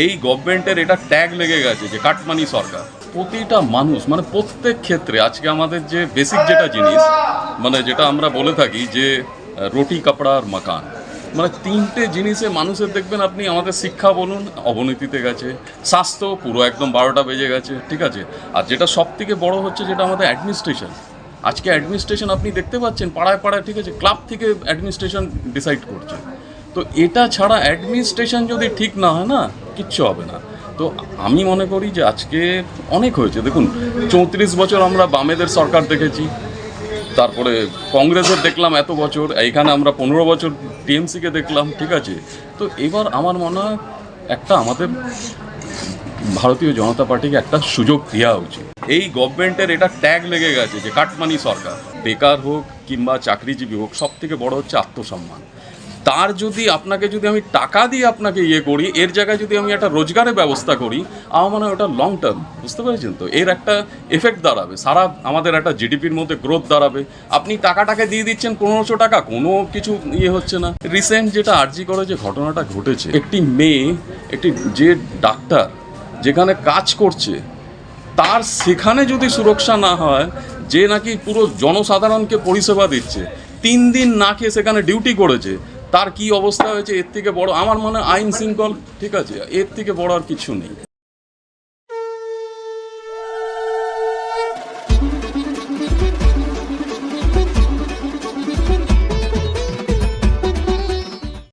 এই গভর্নমেন্টের এটা ট্যাগ লেগে গেছে যে কাটমানি সরকার। প্রতিটা মানুষ মানে প্রত্যেক ক্ষেত্রে আজকে আমাদের যে বেসিক যেটা জিনিস মানে যেটা আমরা বলে থাকি যে রুটি কাপড়া আর মাকান, মানে তিনটে জিনিসে মানুষের দেখবেন আপনি আমাদের শিক্ষা বলুন অবনতিতে গেছে, স্বাস্থ্য পুরো একদম 12টা বেজে গেছে, ঠিক আছে। আর যেটা সব থেকে বড় হচ্ছে যেটা আমাদের অ্যাডমিনিস্ট্রেশন, আজকে অ্যাডমিনিস্ট্রেশন আপনি দেখতে পাচ্ছেন পাড়ায় পাড়ায়, ঠিক আছে, ক্লাব থেকে অ্যাডমিনিস্ট্রেশন ডিসাইড করছে। তো এটা ছাড়া অ্যাডমিনিস্ট্রেশন যদি ঠিক না হয় না, কিচ্ছু হবে না। তো আমি মনে করি যে আজকে অনেক হয়েছে। দেখুন 34 বছর আমরা বামেদের সরকার দেখেছি, তারপরে কংগ্রেসের দেখলাম এত বছর, এইখানে আমরা 15 বছর টিএমসিকে দেখলাম, ঠিক আছে। তো এবার আমার মনে হয় একটা আমাদের ভারতীয় জনতা পার্টিকে একটা সুযোগ দেওয়া উচিত। এই গভর্নমেন্টের এটা ট্যাগ লেগে গেছে যে কাটমানি সরকার। বেকার হোক কিংবা চাকরিজীবী হোক, সব থেকে বড় হচ্ছে আত্মসম্মান। তার যদি আপনাকে যদি আমি টাকা দিয়ে আপনাকে ইয়ে করি, এর জায়গায় যদি আমি একটা রোজগারের ব্যবস্থা করি, আমার মনে হয় ওটা লং টার্ম, বুঝতে পেরেছেন তো, এর একটা এফেক্ট দাঁড়াবে, সারা আমাদের একটা জিডিপির মধ্যে গ্রোথ দাঁড়াবে। আপনি টাকাটাকে দিয়ে দিচ্ছেন 1500 টাকা, কোনো কিছু ইয়ে হচ্ছে না। রিসেন্ট যেটা আরজি করে যে ঘটনাটা ঘটেছে, একটি মেয়ে, একটি যে ডাক্তার যেখানে কাজ করছে, তার সেখানে যদি সুরক্ষা না হয়, যে নাকি পুরো জনসাধারণকে পরিষেবা দিচ্ছে, 3 দিন না খেয়ে সেখানে ডিউটি করেছে, তার কি অবস্থা হয়েছে, এর থেকে বড় আমার মনে হয় আইন শৃঙ্খল, ঠিক আছে, এর থেকে বড় আর কিছু নেই।